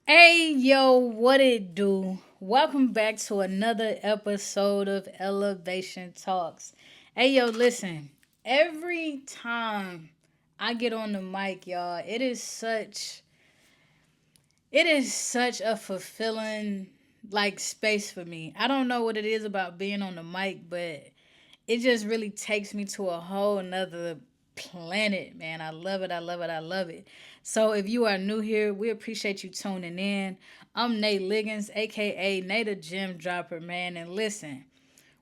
Hey yo, what it do? Welcome back to another episode of Elevation Talks. Hey yo, listen. Every time I get on the mic, y'all, it is such a fulfilling space for me. I don't know what it is about being on the mic, but it just really takes me to a whole nother planet, man. I love it. I love it. I love it. So if you are new here, we appreciate you tuning in. I'm Naye Liggines, aka Naye the Gym Dropper, man. And listen,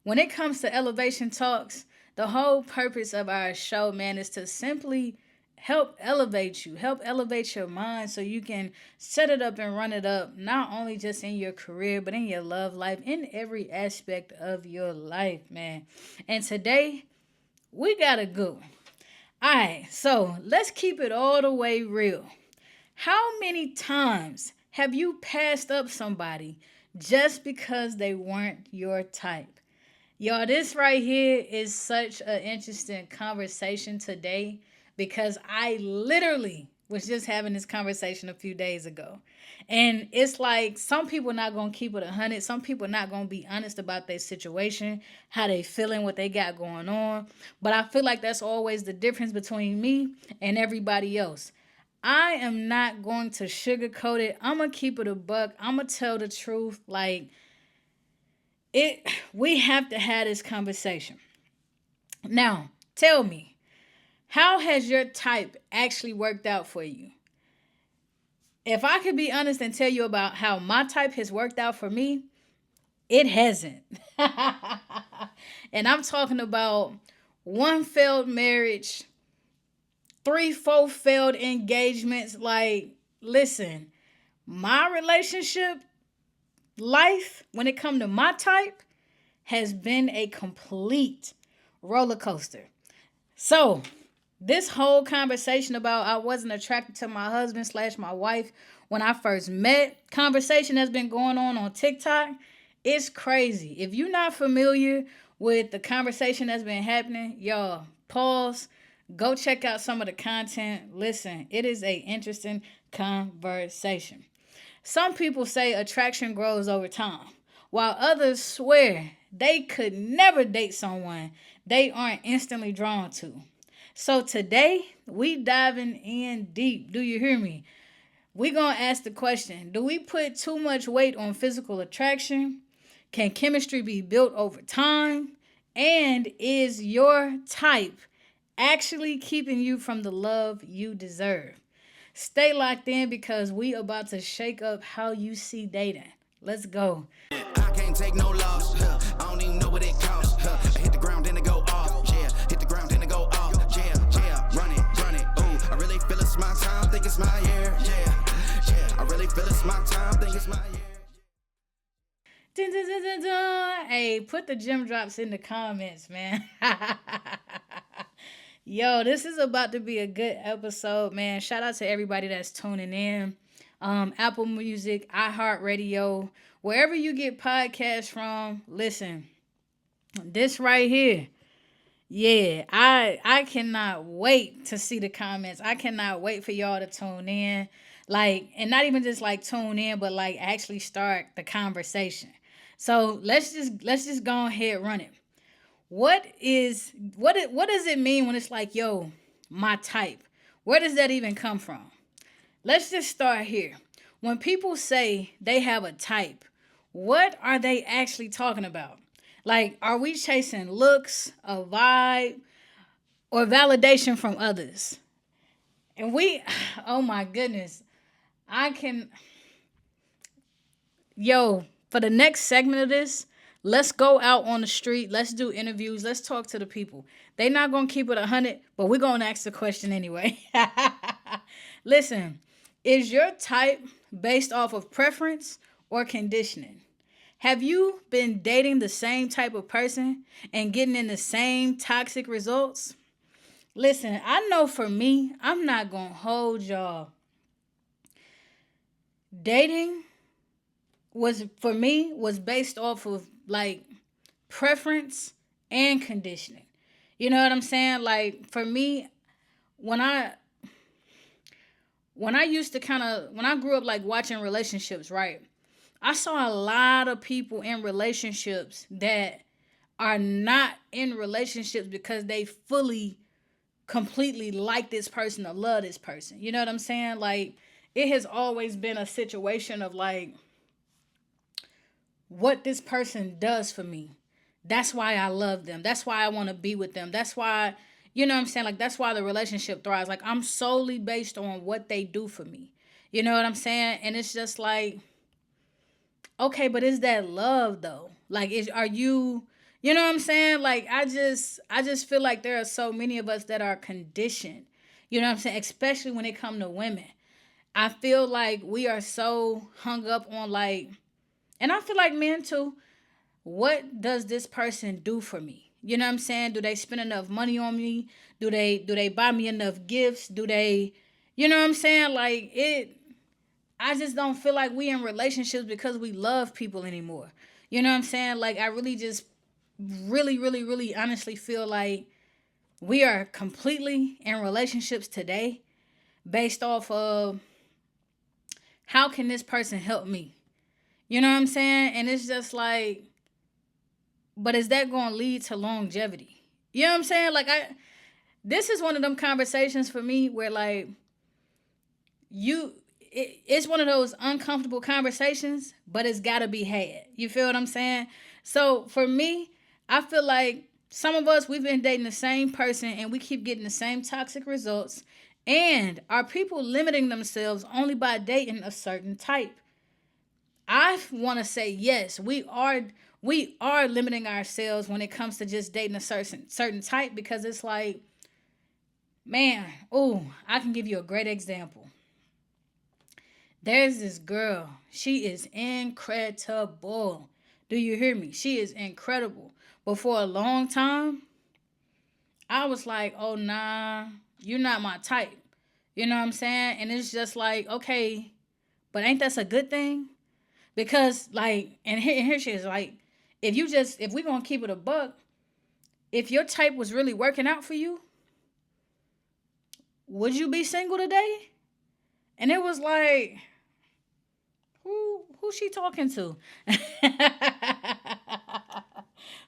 when it comes to elevation talks, the whole purpose of our show, man, is to simply help elevate your mind so you can set it up and run it up, not only just in your career, but in your love life, in every aspect of your life, man. And today, we got a good one. All right, so let's keep it all the way real. How many times have you passed up somebody just because they weren't your type? Y'all, this right here is such an interesting conversation today because I literally was just having this conversation a few days ago. And it's like some people not gonna keep it 100. Some people not gonna be honest about their situation, how they feeling, what they got going on. But I feel like that's always the difference between me and everybody else. I am not going to sugarcoat it. I'm gonna keep it a buck. I'm gonna tell the truth. Like it, we have to have this conversation. Now, tell me, how has your type actually worked out for you? If I could be honest and tell you about how my type has worked out for me, it hasn't. And I'm talking about one failed marriage, three, four failed engagements. Like, listen, my relationship life, when it come to my type, has been a complete roller coaster. So, this whole conversation about I wasn't attracted to my husband slash my wife when I first met, conversation that's been going on TikTok, it's crazy. If you're not familiar with the conversation that's been happening, y'all, pause, go check out some of the content. Listen, it is a interesting conversation. Some people say attraction grows over time, while others swear they could never date someone they aren't instantly drawn to. So today, we diving in deep. Do you hear me? We gonna ask the question, do we put too much weight on physical attraction? Can chemistry be built over time? And is your type actually keeping you from the love you deserve? Stay locked in because we about to shake up how you see dating. Let's go. I can't take no loss. I don't even know what it costs. I hit the ground then it go off. Yeah, hit the ground then it go off. Yeah, yeah, run it. Ooh, I really feel it's my time. Think it's my year. Yeah, yeah. I really feel it's my time. Think it's my year. Dun, dun, dun, dun, dun. Hey, put the gym drops in the comments, man. Yo, this is about to be a good episode, man. Shout out to everybody that's tuning in. Apple Music, iHeartRadio, wherever you get podcasts from. Listen, this right here. Yeah, I cannot wait to see the comments. I cannot wait for y'all to tune in. Like, and not even just like tune in, but like actually start the conversation. So let's just go ahead and run it. What does it mean when it's like, yo, my type? Where does that even come from? Let's just start here. When people say they have a type, what are they actually talking about? Like, are we chasing looks, a vibe, or validation from others? And oh my goodness, I can, yo, for the next segment of this, let's go out on the street. Let's do interviews. Let's talk to the people. They not going to keep it 100, but we're going to ask the question anyway. Listen, is your type based off of preference or conditioning? Have you been dating the same type of person and getting in the same toxic results? Listen, I know for me, I'm not going to hold y'all. Dating was based off of like preference and conditioning. You know what I'm saying? Like for me, when I when I used to when I grew up like watching relationships, right? I saw a lot of people in relationships that are not in relationships because they fully, completely like this person or love this person. You know what I'm saying? Like, it has always been a situation of like, what this person does for me. That's why I love them. That's why I want to be with them. That's why, you know what I'm saying? Like, that's why the relationship thrives. Like, I'm solely based on what they do for me. You know what I'm saying? And it's just like, okay, but is that love though? Like, are you, you know what I'm saying? Like, I just feel like there are so many of us that are conditioned. You know what I'm saying? Especially when it comes to women. I feel like we are so hung up on like, and I feel like men too, what does this person do for me? You know what I'm saying? Do they spend enough money on me? Do they buy me enough gifts? Do they, you know what I'm saying? Like, it, I just don't feel like we in relationships because we love people anymore. You know what I'm saying? Like, I really just really really really honestly feel like we are completely in relationships today based off of how can this person help me? You know what I'm saying? And it's just like, but is that going to lead to longevity? You know what I'm saying? Like, this is one of them conversations for me where like, it's one of those uncomfortable conversations, but it's got to be had. You feel what I'm saying? So for me, I feel like some of us, we've been dating the same person and we keep getting the same toxic results. And are people limiting themselves only by dating a certain type? I want to say yes, we are limiting ourselves when it comes to just dating a certain type, because it's like, man, oh, I can give you a great example. There's this girl. She is incredible. Do you hear me? She is incredible. But for a long time, I was like, oh, nah, you're not my type. You know what I'm saying? And it's just like, okay, but ain't that a good thing? Because, like, and here she is, like, if we gonna keep it a buck, if your type was really working out for you, would you be single today? And it was like, who she talking to?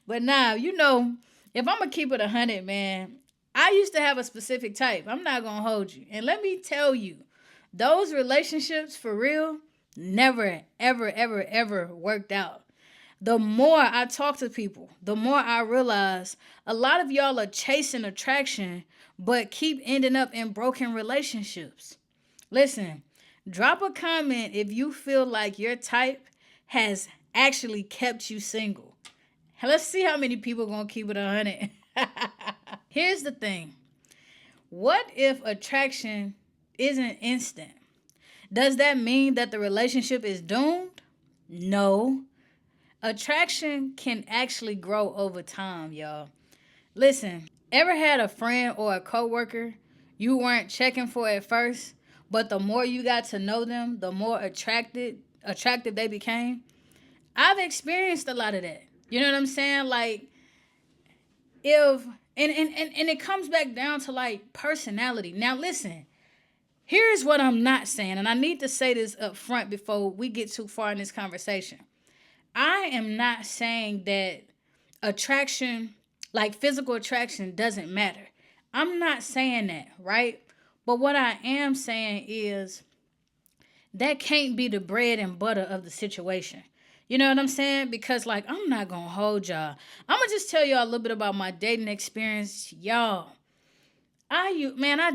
But now, if I'm gonna keep it 100, man, I used to have a specific type. I'm not gonna hold you, and let me tell you, those relationships for real never, ever, ever, ever worked out. The more I talk to people, the more I realize a lot of y'all are chasing attraction, but keep ending up in broken relationships. Listen, drop a comment if you feel like your type has actually kept you single. Let's see how many people gonna keep it 100. Here's the thing. What if attraction isn't instant? Does that mean that the relationship is doomed? No. Attraction can actually grow over time, y'all. Listen, ever had a friend or a coworker you weren't checking for at first, but the more you got to know them, the more attractive they became? I've experienced a lot of that. You know what I'm saying? Like, if and it comes back down to like personality. Now listen, here's what I'm not saying, and I need to say this up front before we get too far in this conversation. I am not saying that attraction, like physical attraction, doesn't matter. I'm not saying that, right? But what I am saying is that can't be the bread and butter of the situation. You know what I'm saying? Because, like, I'm not going to hold y'all. I'm going to just tell y'all a little bit about my dating experience. Y'all, I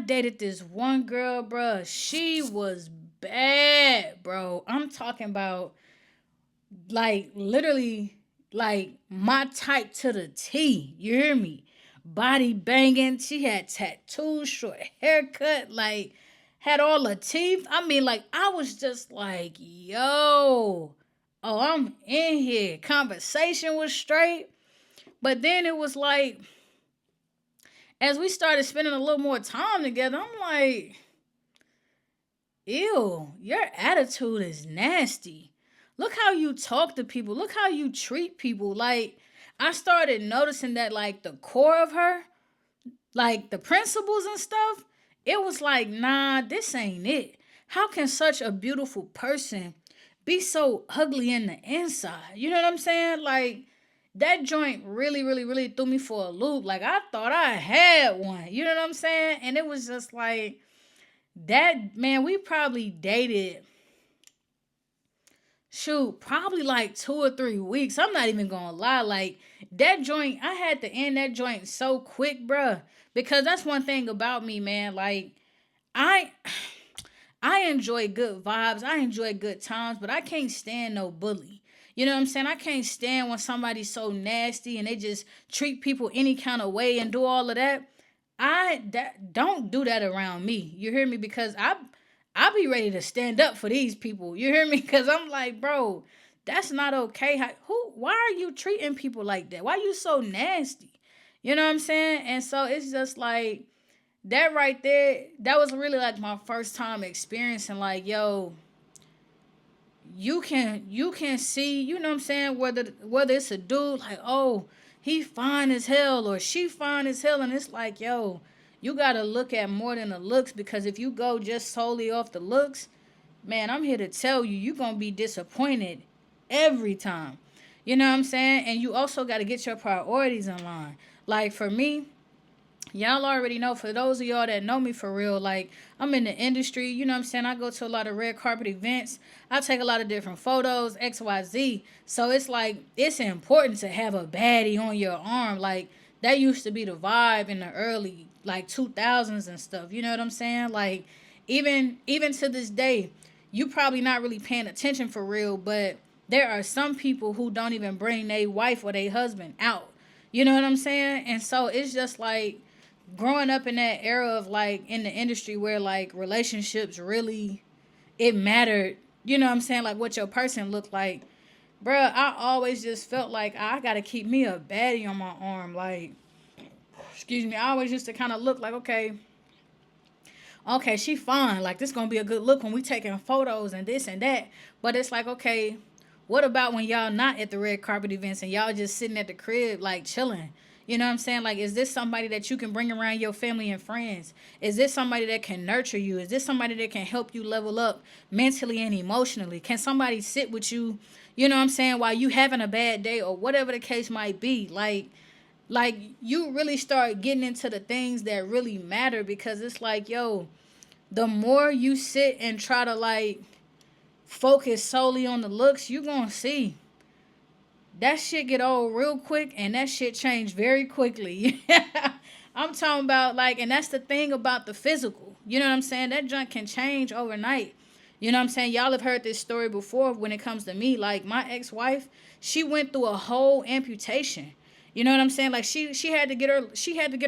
dated this one girl, bruh. She was bad, bro. I'm talking about, like, literally, like, my type to the T. You hear me? Body banging. She had tattoos, short haircut, like, had all her teeth. I mean, like, I was just like, yo, oh, I'm in here. Conversation was straight. But then it was like, as we started spending a little more time together, I'm like, ew, your attitude is nasty. Look how you talk to people. Look how you treat people. Like, I started noticing that, like, the core of her, like, the principles and stuff, it was like, nah, this ain't it. how can such a beautiful person be so ugly in the inside? You know what I'm saying? Like, that joint really, really, really threw me for a loop. Like, I thought I had one. You know what I'm saying? And it was just like, that, man, we probably dated, shoot, probably like 2 or 3 weeks. I'm not even gonna lie. Like, that joint, I had to end that joint so quick, bruh. Because that's one thing about me, man. Like, I I enjoy good vibes. I enjoy good times, but I can't stand no bully. You know what I'm saying? I can't stand when somebody's so nasty and they just treat people any kind of way and do all of that. Don't do that around me. You hear me? Because I be ready to stand up for these people. You hear me? Because I'm like, bro, that's not okay. Why are you treating people like that? Why are you so nasty? You know what I'm saying? And so it's just like, that right there, that was really like my first time experiencing, like, yo, you can see, you know what I'm saying, whether it's a dude, like, oh, he fine as hell or she fine as hell, and it's like, yo, you gotta look at more than the looks, because if you go just solely off the looks, man, I'm here to tell you, you're gonna be disappointed every time. You know what I'm saying? And you also gotta get your priorities in line. Like, for me, y'all already know, for those of y'all that know me for real, like, I'm in the industry, you know what I'm saying? I go to a lot of red carpet events. I take a lot of different photos, XYZ. So it's like, it's important to have a baddie on your arm. Like, that used to be the vibe in the early, like, 2000s and stuff. You know what I'm saying? Like, even to this day, you probably not really paying attention for real, but there are some people who don't even bring their wife or their husband out. You know what I'm saying? And so it's just like, growing up in that era of, like, in the industry where, like, relationships really, it mattered, you know what I'm saying, like what your person looked like, bruh, I always just felt like I gotta keep me a baddie on my arm. Like, excuse me, I always used to kind of look like, okay, she fine. Like, this gonna be a good look when we taking photos and this and that. But it's like, okay, what about when y'all not at the red carpet events and y'all just sitting at the crib, like, chilling? You know what I'm saying? Like, is this somebody that you can bring around your family and friends? Is this somebody that can nurture you? Is this somebody that can help you level up mentally and emotionally? Can somebody sit with you know what I'm saying, while you having a bad day or whatever the case might be? Like, you really start getting into the things that really matter, because it's like, yo, the more you sit and try to, like, focus solely on the looks, you gonna see that shit get old real quick, and that shit change very quickly. I'm talking about, like, and that's the thing about the physical. You know what I'm saying? That junk can change overnight. You know what I'm saying? Y'all have heard this story before when it comes to me. Like, my ex-wife, she went through a whole amputation. You know what I'm saying? Like, she had to get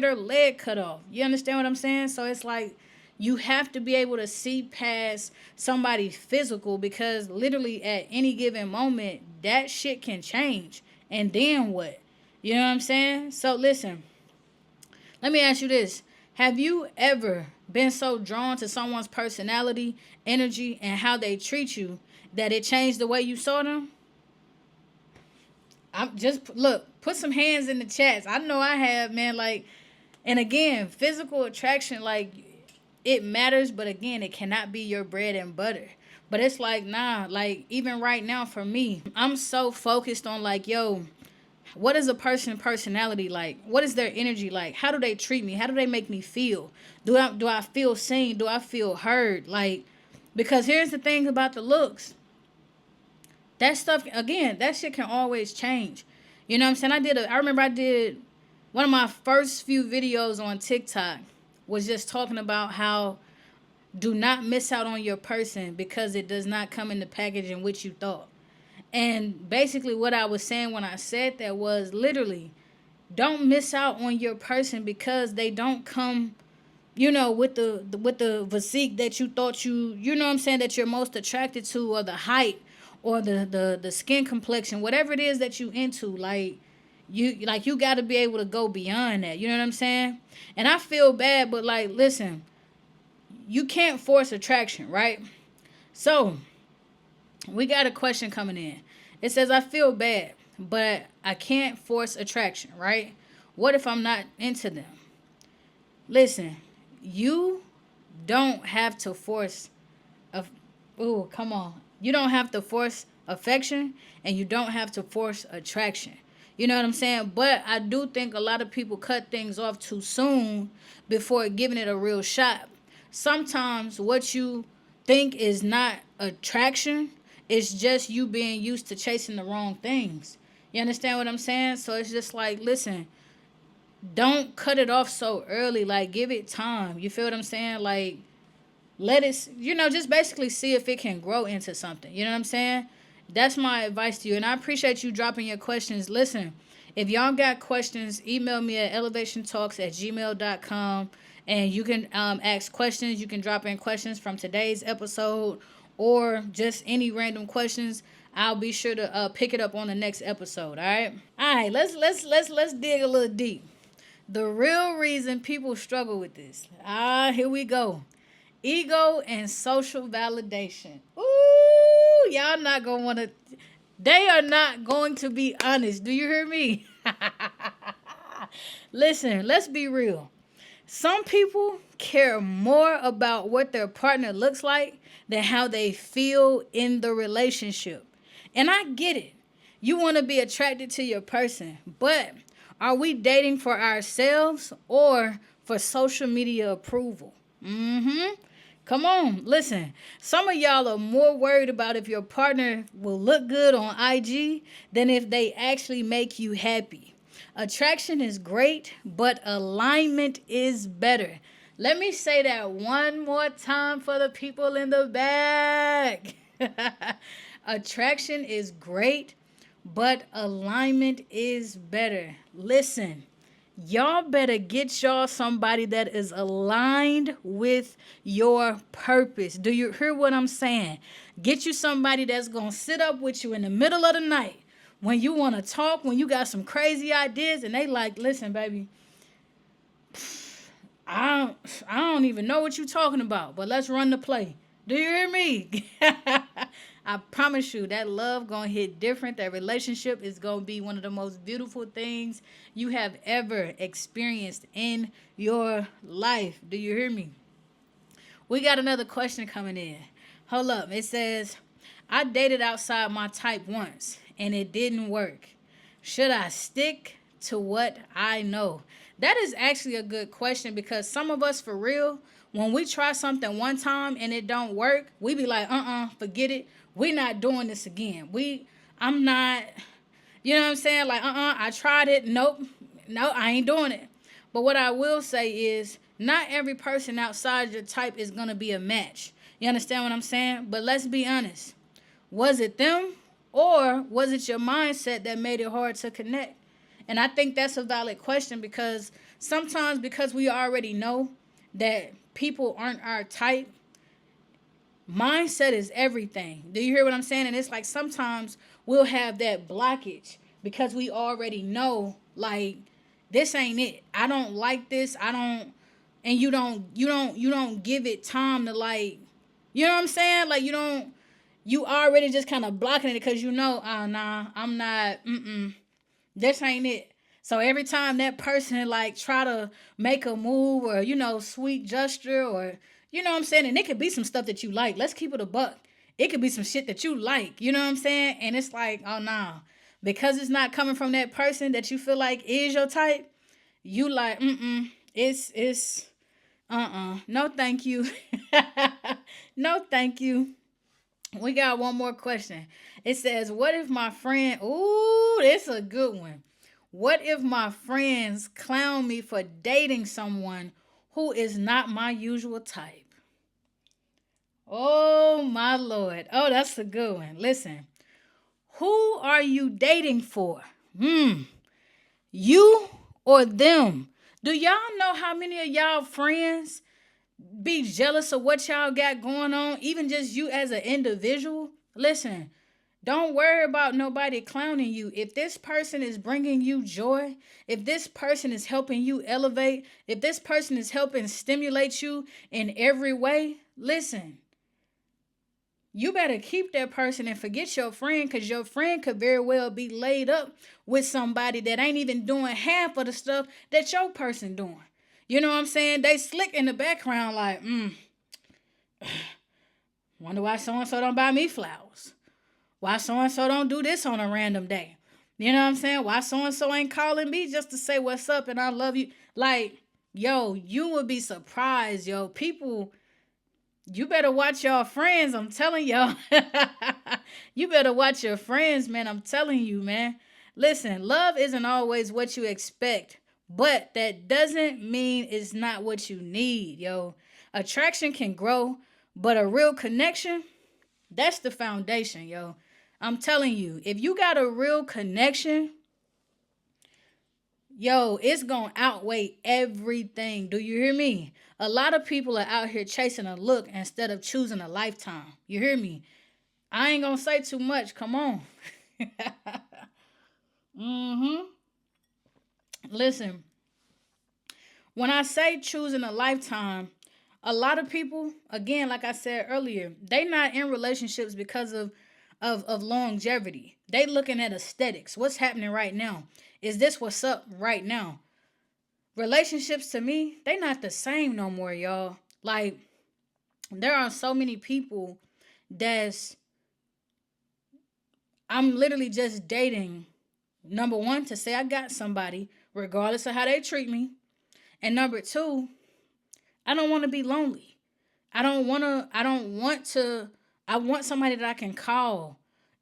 her leg cut off. You understand what I'm saying? So it's like, you have to be able to see past somebody's physical, because literally at any given moment, that shit can change. And then what? You know what I'm saying? So listen, let me ask you this. Have you ever been so drawn to someone's personality, energy, and how they treat you that it changed the way you saw them? I'm just, look, put some hands in the chats. I know I have, man. Like, and again, physical attraction, like, it matters, but again, it cannot be your bread and butter. But it's like, nah, like, even right now for me, I'm so focused on, like, yo, what is a personality like? What is their energy like? How do they treat me? How do they make me feel? Do I feel seen? Do I feel heard? Like, because here's the thing about the looks. That stuff, again, that shit can always change. You know what I'm saying? I remember I did one of my first few videos on TikTok was just talking about how, do not miss out on your person because it does not come in the package in which you thought. And basically what I was saying when I said that was, literally, don't miss out on your person because they don't come, with the physique that you thought you know what I'm saying, that you're most attracted to, or the height, or the skin complexion, whatever it is that you into. You got to be able to go beyond that. You know what I'm saying? And I feel bad, but, like, listen, you can't force attraction, right? So we got a question coming in. It says, I feel bad, but I can't force attraction, right? What if I'm not into them? Listen, you don't have to force Ooh, come on. You don't have to force affection and you don't have to force attraction. You know what I'm saying? But I do think a lot of people cut things off too soon before giving it a real shot. Sometimes what you think is not attraction, it's just you being used to chasing the wrong things. You understand what I'm saying? So it's just like, listen, don't cut it off so early. Like, give it time. You feel what I'm saying? Like, let it, just basically see if it can grow into something. You know what I'm saying? That's my advice to you. And I appreciate you dropping your questions. Listen, if y'all got questions, email me at elevationtalks@gmail.com. And you can ask questions. You can drop in questions from today's episode or just any random questions. I'll be sure to pick it up on the next episode. All right. All right. Let's dig a little deep. The real reason people struggle with this. Here we go. Ego and social validation. Ooh, y'all not gonna want to. They are not going to be honest. Do you hear me? Listen, let's be real. Some people care more about what their partner looks like than how they feel in the relationship. And I get it. You want to be attracted to your person, but are we dating for ourselves or for social media approval? Mm-hmm. Come on, listen. Some of y'all are more worried about if your partner will look good on IG than if they actually make you happy. Attraction is great, but alignment is better. Let me say that one more time for the people in the back. Attraction is great, but alignment is better. Listen, y'all better get y'all somebody that is aligned with your purpose. Do you hear what I'm saying? Get you somebody that's going to sit up with you in the middle of the night when you want to talk, when you got some crazy ideas, and they like, listen, baby, I don't even know what you're talking about, but let's run the play. Do you hear me? I promise you that love gonna hit different. That relationship is gonna be one of the most beautiful things you have ever experienced in your life. Do you hear me? We got another question coming in. Hold up. It says, I dated outside my type once and it didn't work. Should I stick to what I know? That is actually a good question because some of us, for real, when we try something one time and it don't work, we be like, forget it. We're not doing this again. I'm not, you know what I'm saying? Like, I tried it. Nope. No, I ain't doing it. But what I will say is, not every person outside your type is going to be a match. You understand what I'm saying? But let's be honest. Was it them or was it your mindset that made it hard to connect? And I think that's a valid question because sometimes because we already know that people aren't our type, mindset is everything. Do you hear what I'm saying? And it's like sometimes we'll have that blockage because we already know like this ain't it. I don't like this. I don't and you don't give it time to like you know what I'm saying? Like you already just kind of blocking it because you know, oh nah, I'm not this ain't it. So every time that person like try to make a move or sweet gesture or you know what I'm saying, and it could be some stuff that you like. Let's keep it a buck. It could be some shit that you like. You know what I'm saying? And it's like, oh no, because it's not coming from that person that you feel like is your type. You like, it's no thank you, no thank you. We got one more question. It says, what if my friend, ooh, this is a good one. What if my friends clown me for dating someone who is not my usual type? Oh, my Lord. Oh, that's a good one. Listen, who are you dating for? You or them? Do y'all know how many of y'all friends be jealous of what y'all got going on, even just you as an individual? Listen, don't worry about nobody clowning you. If this person is bringing you joy, if this person is helping you elevate, if this person is helping stimulate you in every way, listen, you better keep that person and forget your friend because your friend could very well be laid up with somebody that ain't even doing half of the stuff that your person doing. You know what I'm saying? They slick in the background like, Wonder why so and so don't buy me flowers. Why so and so don't do this on a random day. You know what I'm saying? Why so and so ain't calling me just to say what's up and I love you? Like, yo, you would be surprised, yo. People, you better watch your friends. I'm telling y'all. You better watch your friends, man. I'm telling you, man. Listen, love isn't always what you expect, but that doesn't mean it's not what you need, yo. Attraction can grow, but a real connection, that's the foundation, yo. I'm telling you, if you got a real connection, yo, it's gonna outweigh everything. Do you hear me? A lot of people are out here chasing a look instead of choosing a lifetime. You hear me? I ain't gonna say too much. Come on. Mm-hmm. Listen, when I say choosing a lifetime, a lot of people, again, like I said earlier, they not in relationships because of longevity. They looking at aesthetics. What's happening right now? Is this what's up right now? Relationships to me, they not the same no more, y'all. Like, there are so many people that's I'm literally just dating. Number one, to say I got somebody, regardless of how they treat me. And number two, I don't want to be lonely. I don't want to, I want somebody that I can call.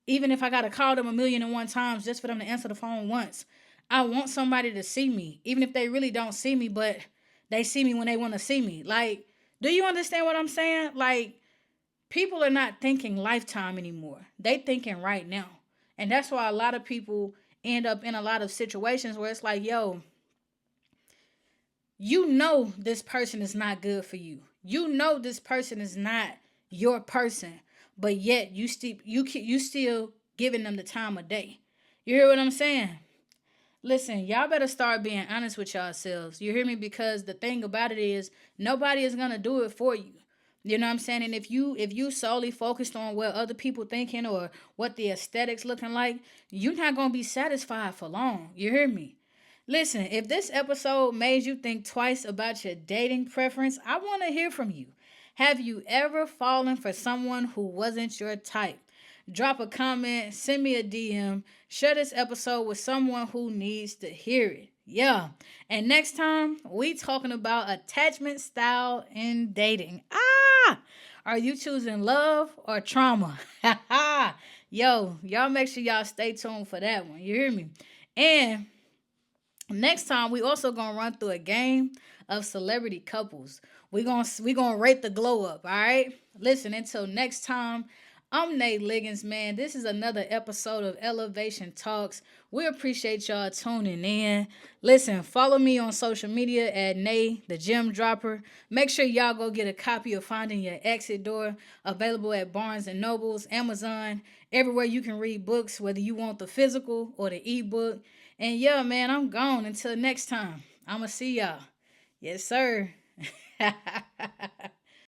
Even if I got to call them a million and one times just for them to answer the phone once. I want somebody to see me, even if they really don't see me, but they see me when they want to see me. Like, do you understand what I'm saying? Like, people are not thinking lifetime anymore. They thinking right now. And that's why a lot of people end up in a lot of situations where it's like, yo, you know this person is not good for you. You know this person is not your person, but yet you still giving them the time of day. You hear what I'm saying? Listen, y'all better start being honest with yourselves. You hear me? Because the thing about it is nobody is gonna do it for you. You know what I'm saying? And if you solely focused on what other people thinking or what the aesthetics looking like, you're not gonna be satisfied for long. You hear me? Listen, if this episode made you think twice about your dating preference, I want to hear from you. Have you ever fallen for someone who wasn't your type? Drop a comment, send me a DM, share this episode with someone who needs to hear it. Yeah. And next time, we talking about attachment style in dating. Ah! Are you choosing love or trauma? Yo, y'all make sure y'all stay tuned for that one. You hear me? And next time, we also gonna run through a game of celebrity couples. We gonna rate the glow up. All right. Listen. Until next time, I'm Naye Liggines, man. This is another episode of Elevation Talks. We appreciate y'all tuning in. Listen, follow me on social media at Naye the Gem Dropper. Make sure y'all go get a copy of Finding Your Exit Door, available at Barnes and Nobles, Amazon, everywhere you can read books, whether you want the physical or the ebook. And yeah, man, I'm gone until next time. I'ma see y'all. Yes, sir.